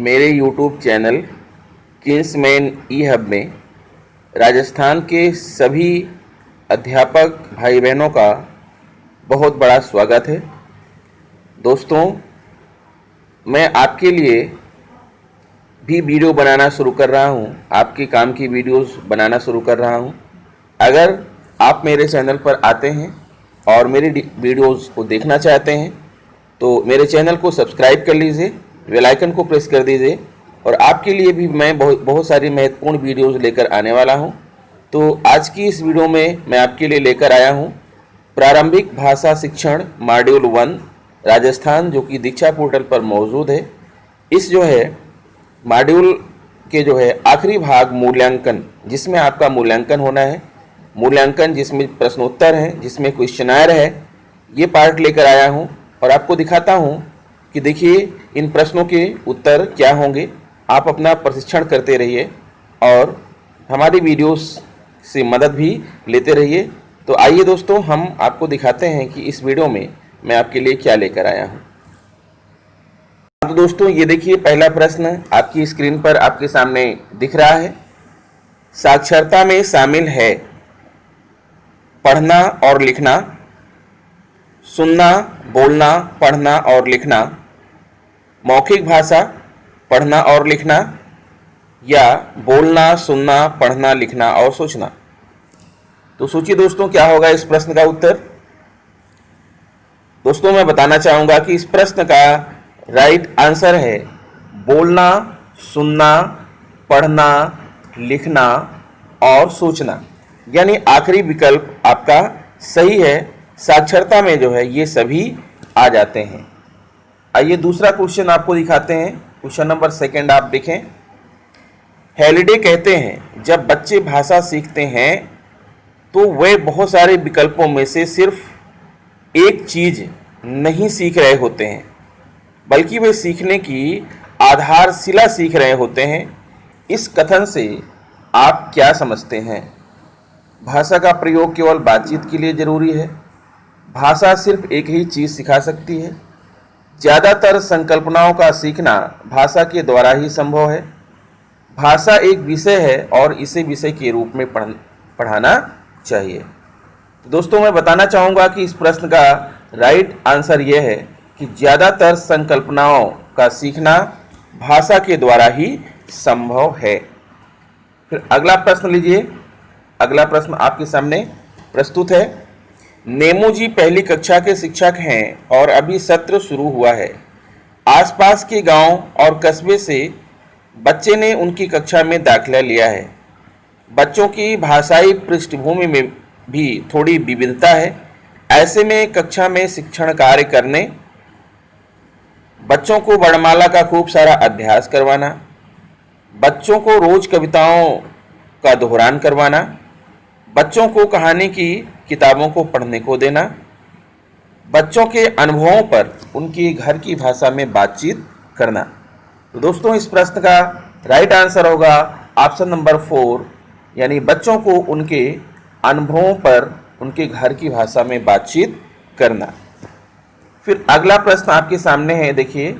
मेरे YouTube channel Kingsman ई hub में राजस्थान के सभी अध्यापक भाई बहनों का बहुत बड़ा स्वागत है। दोस्तों, मैं आपके लिए भी वीडियो बनाना शुरू कर रहा हूँ, आपके काम की वीडियोस बनाना शुरू कर रहा हूँ। अगर आप मेरे चैनल पर आते हैं और मेरी वीडियोस को देखना चाहते हैं तो मेरे चैनल को सब्सक्राइब कर लीजिए, बेल आइकन को प्रेस कर दीजिए और आपके लिए भी मैं बहुत सारी महत्वपूर्ण वीडियोस लेकर आने वाला हूं। तो आज की इस वीडियो में मैं आपके लिए लेकर आया हूं प्रारंभिक भाषा शिक्षण मॉड्यूल 1 राजस्थान, जो कि दीक्षा पोर्टल पर मौजूद है। इस मॉड्यूल के आखिरी भाग मूल्यांकन, जिसमें आपका मूल्यांकन होना है, मूल्यांकन जिसमें प्रश्नोत्तर है, जिसमें क्वेश्चनायर है, ये पार्ट लेकर आया हूँ और आपको दिखाता हूँ कि देखिए इन प्रश्नों के उत्तर क्या होंगे। आप अपना प्रशिक्षण करते रहिए और हमारी वीडियोस से मदद भी लेते रहिए। तो आइए दोस्तों, हम आपको दिखाते हैं कि इस वीडियो में मैं आपके लिए क्या लेकर आया हूँ। तो दोस्तों, ये देखिए पहला प्रश्न आपकी स्क्रीन पर आपके सामने दिख रहा है। साक्षरता में शामिल है पढ़ना और लिखना, सुनना, बोलना, पढ़ना और लिखना, मौखिक भाषा, पढ़ना और लिखना, या बोलना, सुनना, पढ़ना, लिखना और सोचना। तो सोचिए दोस्तों, क्या होगा इस प्रश्न का उत्तर। दोस्तों, मैं बताना चाहूंगा कि इस प्रश्न का राइट आंसर है बोलना, सुनना, पढ़ना, लिखना और सोचना, यानी आखिरी विकल्प आपका सही है। साक्षरता में ये सभी आ जाते हैं। आइए दूसरा क्वेश्चन आपको दिखाते हैं। क्वेश्चन नंबर 2 आप देखें। हेलिडे कहते हैं जब बच्चे भाषा सीखते हैं तो वे बहुत सारे विकल्पों में से सिर्फ एक चीज नहीं सीख रहे होते हैं, बल्कि वे सीखने की आधारशिला सीख रहे होते हैं। इस कथन से आप क्या समझते हैं? भाषा का प्रयोग केवल बातचीत के लिए जरूरी है। भाषा सिर्फ एक ही चीज सिखा सकती है। ज़्यादातर संकल्पनाओं का सीखना भाषा के द्वारा ही संभव है। भाषा एक विषय है और इसे विषय के रूप में पढ़ाना चाहिए। तो दोस्तों, मैं बताना चाहूँगा कि इस प्रश्न का राइट आंसर यह है कि ज़्यादातर संकल्पनाओं का सीखना भाषा के द्वारा ही संभव है। फिर अगला प्रश्न लीजिए। अगला प्रश्न आपके सामने प्रस्तुत है। नेमू जी पहली कक्षा के शिक्षक हैं और अभी सत्र शुरू हुआ है। आसपास के गांव और कस्बे से बच्चे ने उनकी कक्षा में दाखिला लिया है। बच्चों की भाषाई पृष्ठभूमि में भी थोड़ी विविधता है। ऐसे में कक्षा में शिक्षण कार्य करने, बच्चों को वर्णमाला का खूब सारा अभ्यास करवाना, बच्चों को रोज कविताओं का दोहरान करवाना, बच्चों को कहानी की किताबों को पढ़ने को देना, बच्चों के अनुभवों पर उनकी घर की भाषा में बातचीत करना। तो दोस्तों, इस प्रश्न का राइट आंसर होगा ऑप्शन नंबर 4, यानी बच्चों को उनके अनुभवों पर उनके घर की भाषा में बातचीत करना। फिर अगला प्रश्न आपके सामने है। देखिए,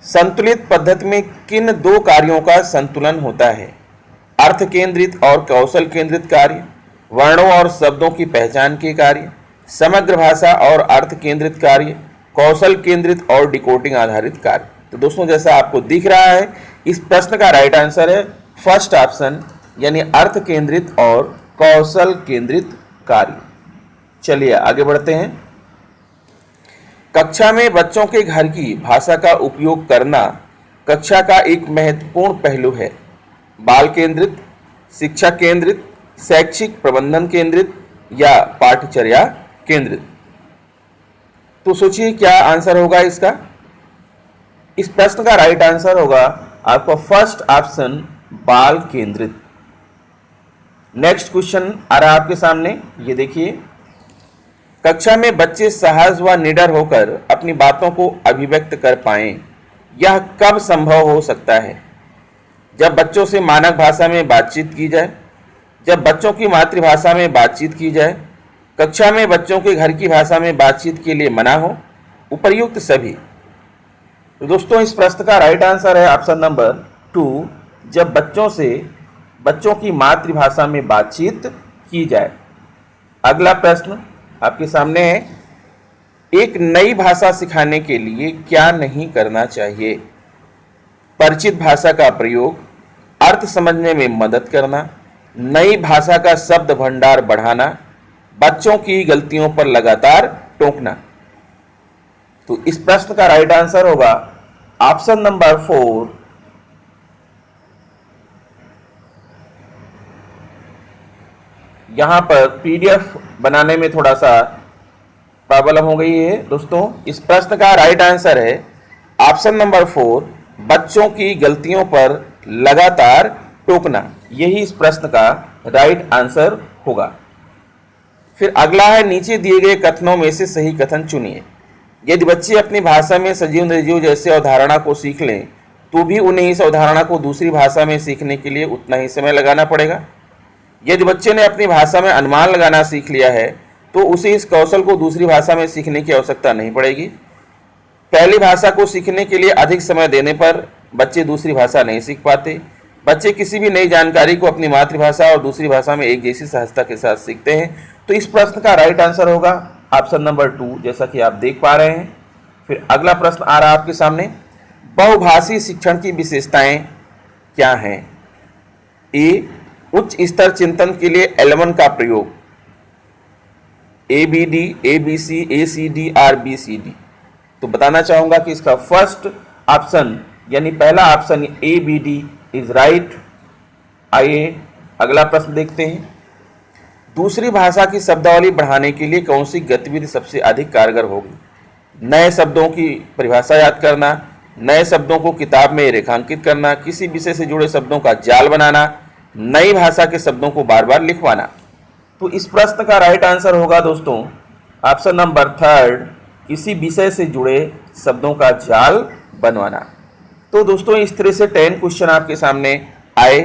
संतुलित पद्धति में किन 2 कार्यों का संतुलन होता है? अर्थ केंद्रित और कौशल केंद्रित कार्य, वर्णों और शब्दों की पहचान के कार्य, समग्र भाषा और अर्थ केंद्रित कार्य, कौशल केंद्रित और डिकोडिंग आधारित कार्य। तो दोस्तों, जैसा आपको दिख रहा है, इस प्रश्न का राइट आंसर है फर्स्ट ऑप्शन, यानी अर्थ केंद्रित और कौशल केंद्रित कार्य। चलिए आगे बढ़ते हैं। कक्षा में बच्चों के घर की भाषा का उपयोग करना कक्षा का एक महत्वपूर्ण पहलू है। बाल केंद्रित, शिक्षक केंद्रित, शैक्षिक प्रबंधन केंद्रित या पाठचर्या केंद्रित। तो सोचिए क्या आंसर होगा इसका। इस प्रश्न का राइट आंसर होगा आपका फर्स्ट ऑप्शन, बाल केंद्रित। नेक्स्ट क्वेश्चन आ रहा है आपके सामने, ये देखिए। कक्षा में बच्चे सहज व निडर होकर अपनी बातों को अभिव्यक्त कर पाएं, यह कब संभव हो सकता है? जब बच्चों से मानक भाषा में बातचीत की जाए, जब बच्चों की मातृभाषा में बातचीत की जाए, कक्षा में बच्चों के घर की भाषा में बातचीत के लिए मना हो, उपर्युक्त सभी। तो दोस्तों इस प्रश्न का राइट आंसर है ऑप्शन नंबर 2, जब बच्चों की मातृभाषा में बातचीत की जाए। अगला प्रश्न आपके सामने है, एक नई भाषा सिखाने के लिए क्या नहीं करना चाहिए? परिचित भाषा का प्रयोग, अर्थ समझने में मदद करना, नई भाषा का शब्द भंडार बढ़ाना, बच्चों की गलतियों पर लगातार टोकना। तो इस प्रश्न का राइट आंसर होगा ऑप्शन नंबर 4, यहां पर पीडीएफ बनाने में थोड़ा सा प्रॉब्लम हो गई है दोस्तों। इस प्रश्न का राइट आंसर है ऑप्शन नंबर 4, बच्चों की गलतियों पर लगातार टोकना। यही इस प्रश्न का राइट आंसर होगा। फिर अगला है, नीचे दिए गए कथनों में से सही कथन चुनिए। यदि बच्चे अपनी भाषा में सजीव निर्जीव जैसे अवधारणा को सीख लें तो भी उन्हें इस अवधारणा को दूसरी भाषा में सीखने के लिए उतना ही समय लगाना पड़ेगा। यदि बच्चे ने अपनी भाषा में अनुमान लगाना सीख लिया है तो उसे इस कौशल को दूसरी भाषा में सीखने की आवश्यकता नहीं पड़ेगी। पहली भाषा को सीखने के लिए अधिक समय देने पर बच्चे दूसरी भाषा नहीं सीख पाते। बच्चे किसी भी नई जानकारी को अपनी मातृभाषा और दूसरी भाषा में एक जैसी सहजता के साथ सीखते हैं। तो इस प्रश्न का राइट आंसर होगा ऑप्शन नंबर 2, जैसा कि आप देख पा रहे हैं। फिर अगला प्रश्न आ रहा है आपके सामने, बहुभाषी शिक्षण की विशेषताएं क्या हैं? ए, उच्च स्तर चिंतन के लिए L1 का प्रयोग, ABD, ABC, ACD, RBCD। तो बताना चाहूंगा कि इसका फर्स्ट ऑप्शन यानी पहला ऑप्शन ABD इज राइट। आइए अगला प्रश्न देखते हैं, दूसरी भाषा की शब्दावली बढ़ाने के लिए कौन सी गतिविधि सबसे अधिक कारगर होगी? नए शब्दों की परिभाषा याद करना, नए शब्दों को किताब में रेखांकित करना, किसी विषय से जुड़े शब्दों का जाल बनाना, नई भाषा के शब्दों को बार बार लिखवाना। तो इस प्रश्न का राइट आंसर होगा दोस्तों ऑप्शन नंबर 3, किसी विषय से जुड़े शब्दों का जाल बनवाना। तो दोस्तों इस तरह से 10 क्वेश्चन आपके सामने आए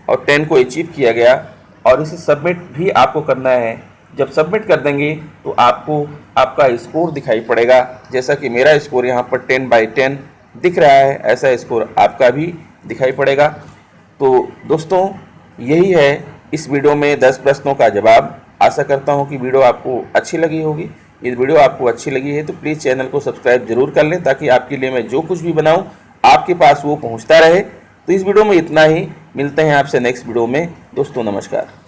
और 10 को अचीव किया गया और इसे सबमिट भी आपको करना है। जब सबमिट कर देंगे तो आपको आपका स्कोर दिखाई पड़ेगा। जैसा कि मेरा स्कोर यहाँ पर 10/10 दिख रहा है, ऐसा स्कोर आपका भी दिखाई पड़ेगा। तो दोस्तों यही है इस वीडियो में 10 प्रश्नों का जवाब। आशा करता हूँ कि वीडियो आपको अच्छी लगी होगी। यदि वीडियो आपको अच्छी लगी है तो प्लीज़ चैनल को सब्सक्राइब जरूर कर लें, ताकि आपके लिए मैं जो कुछ भी बनाऊँ आपके पास वो पहुँचता रहे। तो इस वीडियो में इतना ही, मिलते हैं आपसे नेक्स्ट वीडियो में दोस्तों, नमस्कार।